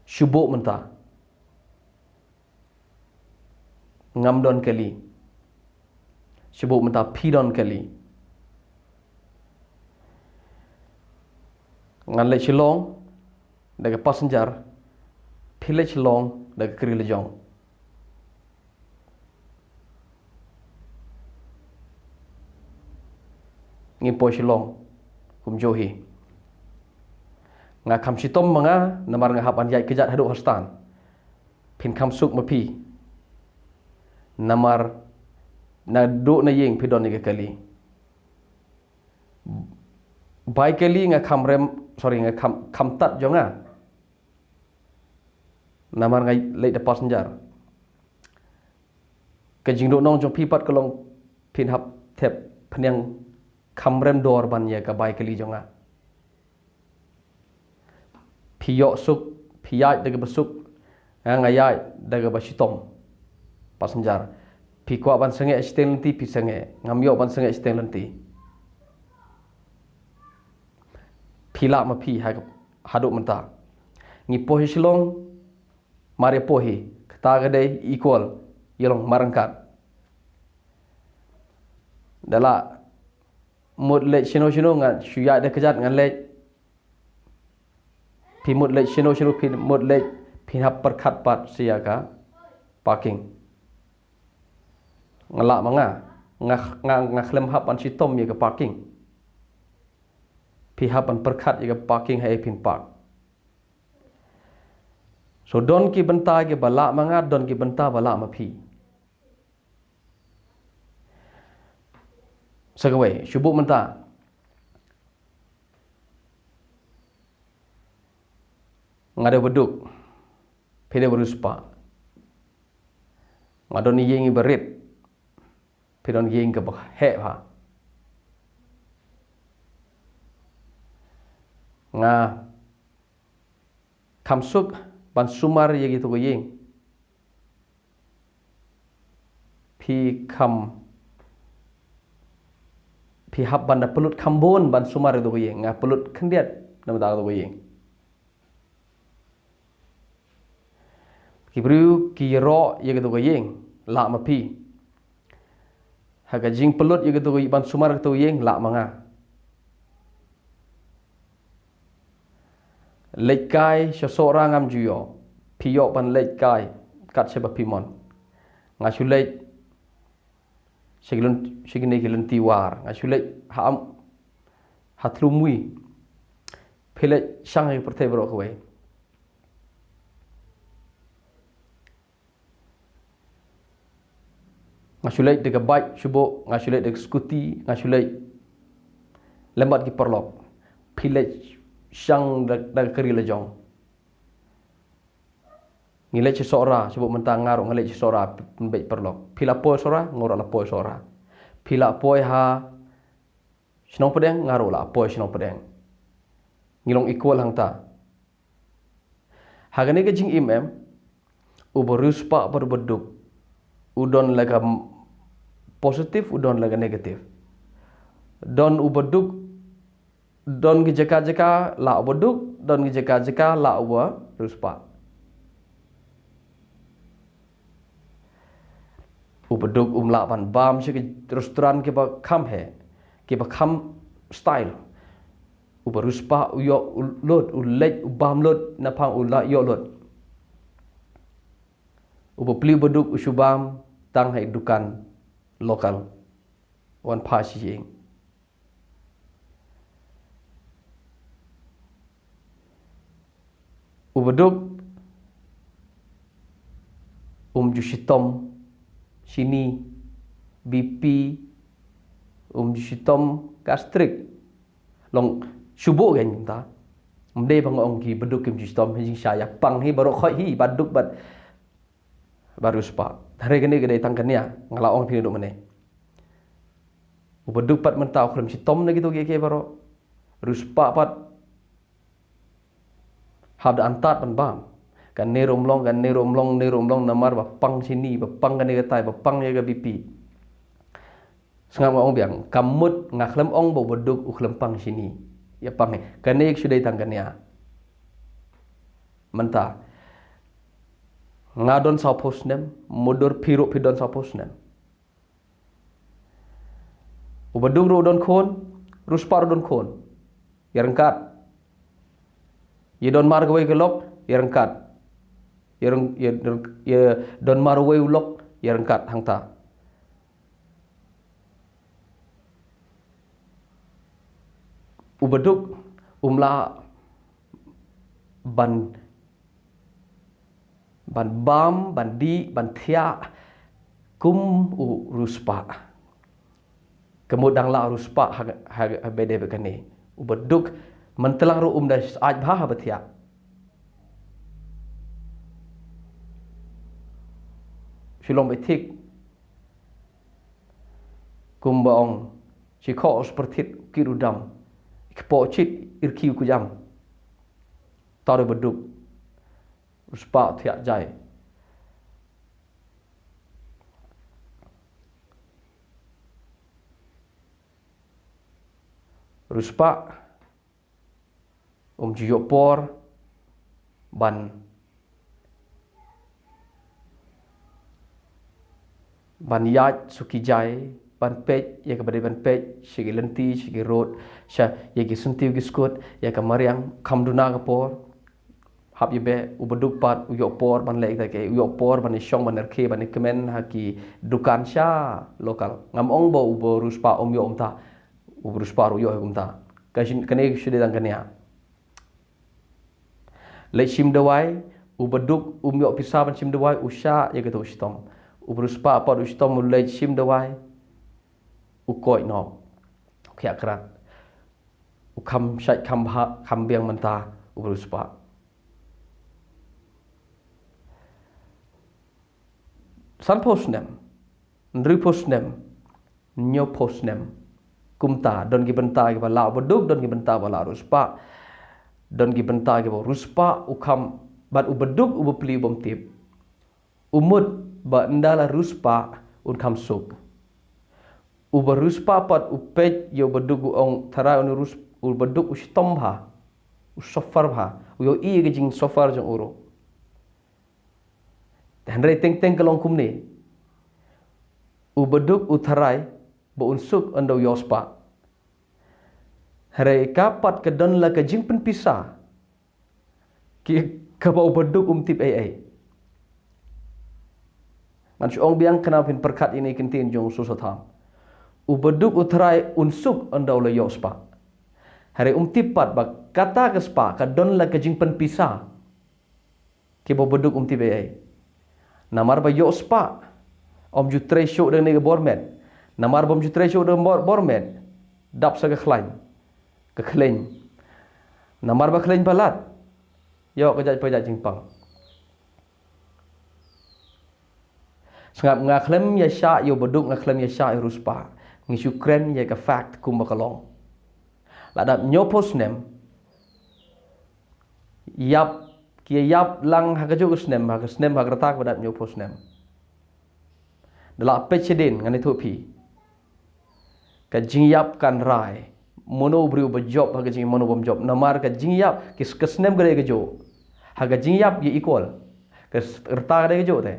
syubuk mentah ngam don kali syubuk mentah pi don kali ngan le chilong daga passenger phile chilong daga kri lejong ngi po chilong kum johi nga kham sitom manga namar nga hapan yai kejat hadu hostan pin kham suk mapi namar na do na yeng pidon ni kali bai kali nga kham rem nga kham tat jonga namar nga late the passenger ke jing do nong jong pi pat kolong pin hap thep phnyang kham rem dor ban ye ka bai kali jonga piyok suk piyai daga besuk ngayai daga basitom passenger pi kwa ban senge stel nanti pi senge ngamyo ban senge stel nanti pila ma pi haduk menta ngi pohi silong mari pohi kata gade equal yelong marangkat dala mut le sino ngan suya de kejat ngan le pi mut le sino pi mut le pi hap perkhat pat siaga parking ngala manga nglem hap an sitom ye ke parking pi hap an perkhat ye ke parking hai pin park so don ki benta ke bala manga don ki benta bala ma pi sagawai syubuk menta ngada beduk pede beruspa ngadon yengi berit pedon yeng ke he ha nga kamsuk ban sumar ye gitu ko yeng pi hab ban da pelut kambon ban sumar itu ko yeng nga pelut kendiat nama ta ko yeng Kibru ki ro ye gitu ko yeng la ma pi haga jing pelut ye gitu ko ban sumar gitu yeng la manga lek kai seseorang am juyo piyo ban lek kai kat seba pimon ngasulek sigine kilun tiwar ngasulek ham hatlumui pele sangai pertai bro ko ngasulek de bike syubuk ngasulek de skuti ngasulek lembat ki perlok pile sang da keri lejong ngile ci sora syubuk mentang ngaru ngile ci sora pembek perlok pila po sora ngora la po sora pila po ha sinong pedeng ngaru la po sinong pedeng ngilong equal hang ta hagane ke jing uberus pa berbeduk udon laga positif udon laga negatif don ubeduk don gi jeka la ubeduk don gi jeka la uba ruspa ubeduk la pan bam se restoran ke ba kham he ke ba kham style uberuspa uyo lot ulej ubam lot napang ula yo lot ubepli beduk usubam tang hai dukan lokal wan pasi jing ubeduk jusitom sini BP jusitom gastrik long subuh kan ta mde bang ong ki beduk kim jusitom hi saya pang hi baru khoi hi baduk bad baru spa hari gini gede tangkania ngala ong pinu mene ubeduk pat mentau khlem si tom na gitu ke baro ruspa pat hab antat pan bam kan ne romlong namar bapang sini bapang kan ne tai bapang ya ga bipi sengam ong biang kamut ngakhlem ong bo beduk ukhlem pang sini ya pang kan ne sudah tangkania menta ngadon sa posnem mudur piruk pidon sa posnem ubaduk ru don kon ruspa ru don kon yarengkat ye don mar gawai gelok yarengkat ye don mar gawai ulok yarengkat hangta ubaduk umla ban bam, ban di, ban thia kum u ruspa. Kemudian la ruspa ha bede bekani. Ubeduk mentelang ru dah aj bah bathia. Silong betik kum baong si kho seperti kirudam. Kepo cit irkiu kujam. Taru beduk ruspa tiak jai. Ruspa jiyopor ban yaj suki jai ban pej ya kepada ban pej sigi lenti sigi rot sya ya gi suntiu gi skut ya ke mariang kamduna kapor hab yebe ubeduk pat uyopor ban lek take uyopor ban syong ban rk ban kemen haki dukan sya lokal ngam ong bo ubo ruspa yo umta ruspa ru yo umta kashin kane shude dang kania lek sim dawai ubeduk yo pisa ban sim dawai usha ya ketu ustom ubruspa pat ustom lek sim dawai ukoi no kya krat ukam syai kam biang menta ubruspa san posnem nri posnem nyo posnem kumta don gi benta gi bala beduk don gi benta bala ruspa don gi benta gi ruspa ukam bat ubeduk ubepli bom tip umut ba ndala ruspa unkam suk uberuspa pat upej yo beduk ong thara un rus ubeduk ustomha usofar bha yo i ge jing sofar jong uro dan rei teng kelong kumni ubeduk utharai bo unsuk ando yospa rei kapat ke don la ke jing pen pisa ki ka ba ubeduk tip ai man ong biang kenal pin perkat ini kentin jong susatham ubeduk utharai unsuk ando la yospa rei tipat ba kata ke spa ka don la ke jing pen pisa ki bo beduk tip ai namar ba yospa om ju tresho de ne bormen namar bom ju tresho de bormen dap sa ke khleng namar ba khleng balat yo ke jaj jingpang sangap nga khlem ya sha yo beduk nga khlem ya sha ruspa ngi Ukraine ya ka fact kum bakalong ladap nyoposnem yap kia yap lang hagajuk snem hagratak badat nyoposnem dala pechedin ngani thopi ka jingyap kan rai mono briu bejob haga jing mono bom job namar ka jingyap kis kesnem gade gejo haga jingyap ye equal kes erta gade gejo te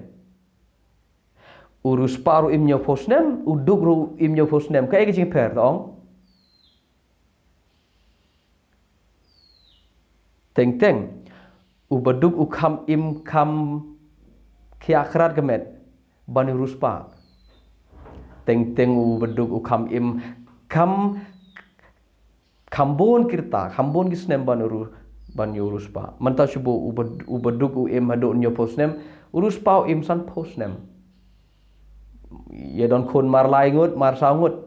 urus paru im nyoposnem udugru im nyoposnem ka ge jing per dong teng ubeduk ukam im kam kiakrat gemet bani ruspa teng ubeduk ukam im kam kambon kirta kambon gisnem bani ruspa manta shubu ubeduk im hadu nyo posnem uruspa im san posnem ye don kon mar lai ngut mar sangut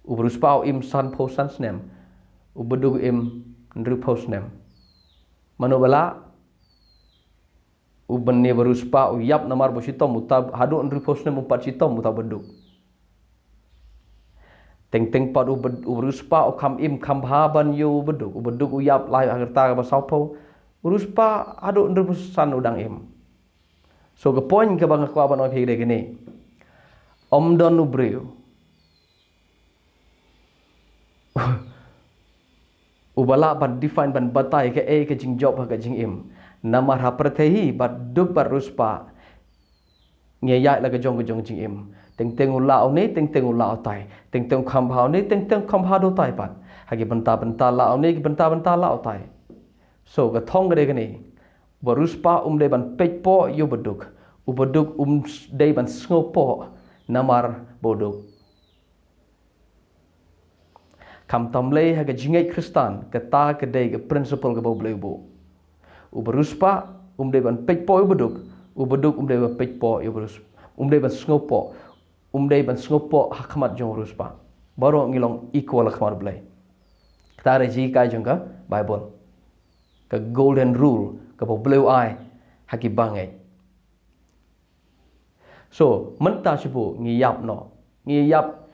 uruspa im san posan snem ubeduk im nru posnem manubala uben ne beruspa uyap namar bositom utab hadu nru posnem upat sitom utab beduk teng pat uruspa ukam im kambhaban yo beduk ubeduk uyap lai agerta ba saupo uruspa hadu nru posan udang im so ke point ke bang ko aban opi de gini om don ubreu ubala ban define ban batai ke jing job ke jing im Nama hapertehi bat duk bat ruspa ngeyai la kejong jing im. Teng ulau ni teng ulau tai. Teng kambhau ni teng kambhau do tai pat. Hagi benta lau ni benta lau tai. So ka thong gede gani. Beruspa de ban pekpo yo beduk. Ubeduk de ban sngopo namar boduk. Kam tamle haga jingai Kristan kata kedai ke principle ke bolebo. Uberuspa de ban pekpo yo beduk. Ubeduk de ban pekpo yo berus. De ban sngopo. De ban sngopo hakmat jong ruspa. Baru ngilong equal hakmat belai. Kita reji kai jong ka Bible. Ke golden rule ke blue eye haki bangai. So mentah sipu ngiyap no. Ngiyap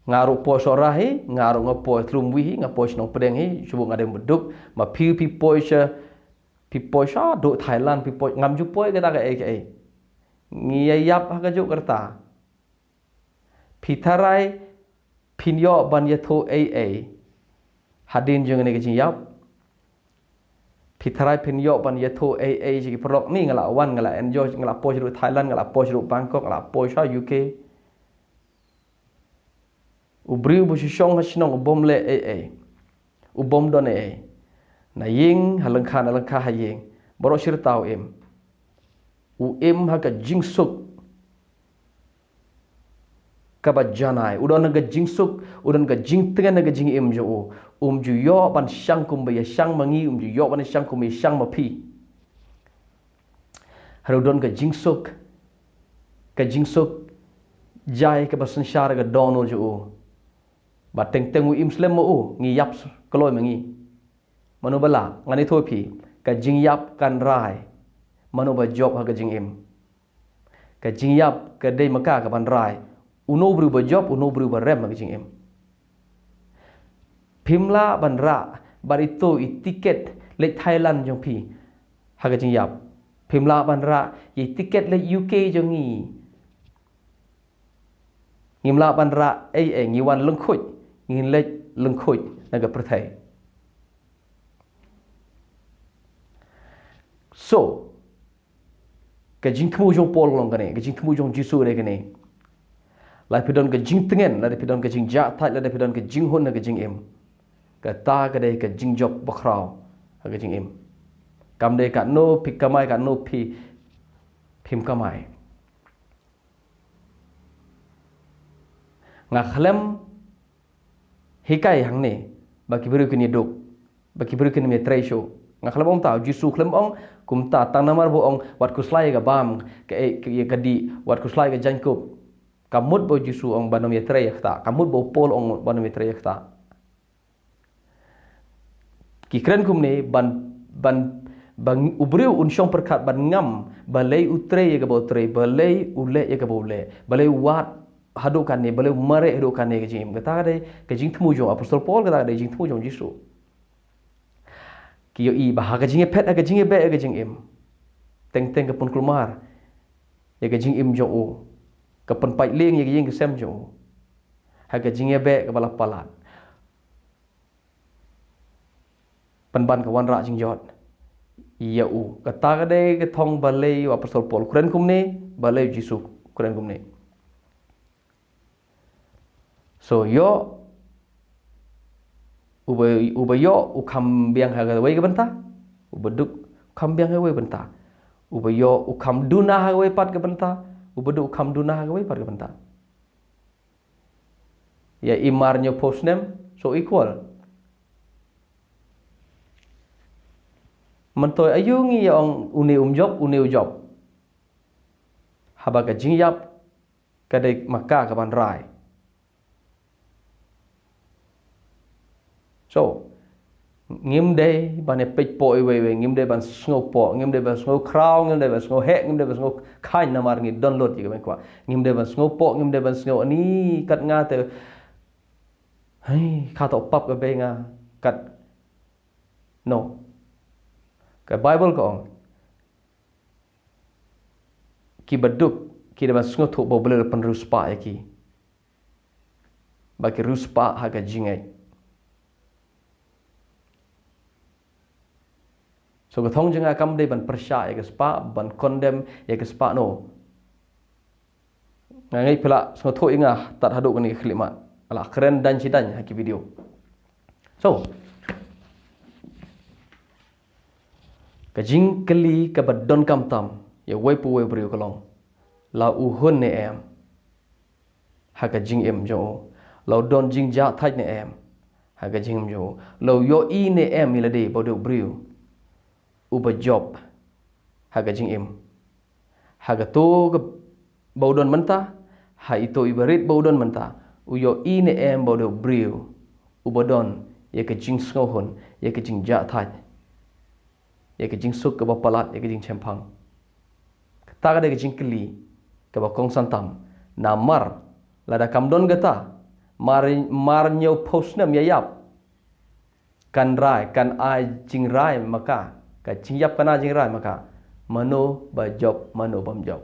ngaru po sorahi, ngaru ngapo tlumwi, ngapo snong pedeng hi, sipu ngadem beduk, ma pi po sha do Thailand pi po ngam ju po kata ka ai. Ngiyap haka ju kerta. Pitharai pinyo ban yatho ai. Hadin jeng ne ke yap. Pitharai pinyo ban yatho ai ji prok ni ngala wan ngala enjoy ngala po ju Thailand ngala po ju Bangkok ngala po sha UK. Ubri bu shong hasnong bom le ai. Ubom don ai. Na ying halangkha haying. Boro shir tau em. U em ha ka jingsuk kabajanai. Udon ga jingsuk, udon ga jingtengan ga jing em jo. Ju yo ban shang kum ba shang mangi ju yo ban shang kum shang mapi. Harudon ga jingsuk jai ka basan syar ga dono jo. Ba teng u Muslim mo ngi yap kloy mangi. Manu bala ngani thopi ka jing yap kan rai. Manu ba job ha ga jing em. Ka jing yap ka dei maka ka ban rai. Uno bru ba job, uno bru ba rem ga jing em. Pimla ban ra barito I tiket le Thailand jong pi ha ga jing yap. Pimla ban ra I tiket le UK jong ngi. Ngimla ban ra ai ngi wan lung khuj, ngi le lung khuj na ga prathai. So ka jing thmu jong pol long kane, ka jing thmu jong Jisu re kane. Lai pidon ka jing tengen, lai pidon ka jing ja thai, lai pidon ka jing hun na ka jing em. Ka ta ka dei ka jing job bakrau ha ka jing em. Kam dei ka no pi kamai ka no pi phim kamai. Nga khlem hikai hang ne baki beru kini duk, baki beru kini metrai show. Nga khlem ong tau Jisu khlem ong kum ta tang namar bo ong wat kuslai ga bam ka di wat kuslai ga jankup. Kamut bo Jisu ong banom metrai yakta, kamut bo pol ong banom metrai yakta. Ki kren kum ne ban ubriu unsyong perkat ban ngam balai utre ga bo utre, balai ule ga bo ule, balai wat hadukan ni balai mare hadukan ni ke jing kata dei ke jing thmu jong apostol Paul kata dei jing thmu jong Jisu. Ki yo I bah ka jing pet ka jing be ka jing em. Teng ke pun kulmar. Ya ka jing em jong o. Ka pen pai leng ya ka jing ke sem jong. Ha ka jing be ka bala palat. Pen ban ka wan ra jing jot. Ya u kata ka dei ke thong balai apostol Paul kren kum ni balai Jisu kren kum ni. So yo ubayo ukam biang hagawai ke benta, ubeduk ukam biang hagawai benta, ubayo ukam duna hagawai pat ke benta, ubeduk ukam duna hagawai pat ke benta. Ya imarnya postname so equal. Mentoy ayungi ya ong une job. Habaga jingyap kadai maka ke ban rai. So, ngim day ban pek po iwe ngim day ban sngo po, ngim day ban sngo kraw, ngim day ban sngo hek, ngim day ban sngo kain namar ngi download juga kwa. Ngim day ban sngo po, ngim day ban sngo ani kat nga te. Hai, kata opap ke benga kat no. Ke Bible ko ki beduk ki day ban sngo tu bo bele pen ruspa ki. Bagi ruspa haga jingai. So ketong jeng akam de ban persya ya ke spa ban condemn ya ke spa no. Ngai pula so tho ingah tat haduk ni khlimat. Ala keren dan cidan haki video. So kajing keli ka badon kam tam ya wai pu wai brio kolong. La uhun ne em. Haka jing em jo. Lau don jing ja thaj ne em. Haka jing em jo. Lau yo i ne em ilade bodo brio. Uba job. Haka jing em. Haka to ke baudon mentah. Ha ito ibarit baudon mentah. Uyo i ne em bodo brio. Uba don. Ya ke jing skohon. Ya ke jing ja thaj. Ya ke jing suk ke bapalat. Ya ke jing cempang. Tak ada ke jing keli. Ke bakong santam. Namar. Lada kamdon gata. Mar nyau postnam ya yap. Kan rai. Kan ai jing rai maka. Ka jing yap kana jing rai maka. Mano ba job. Mano bam job.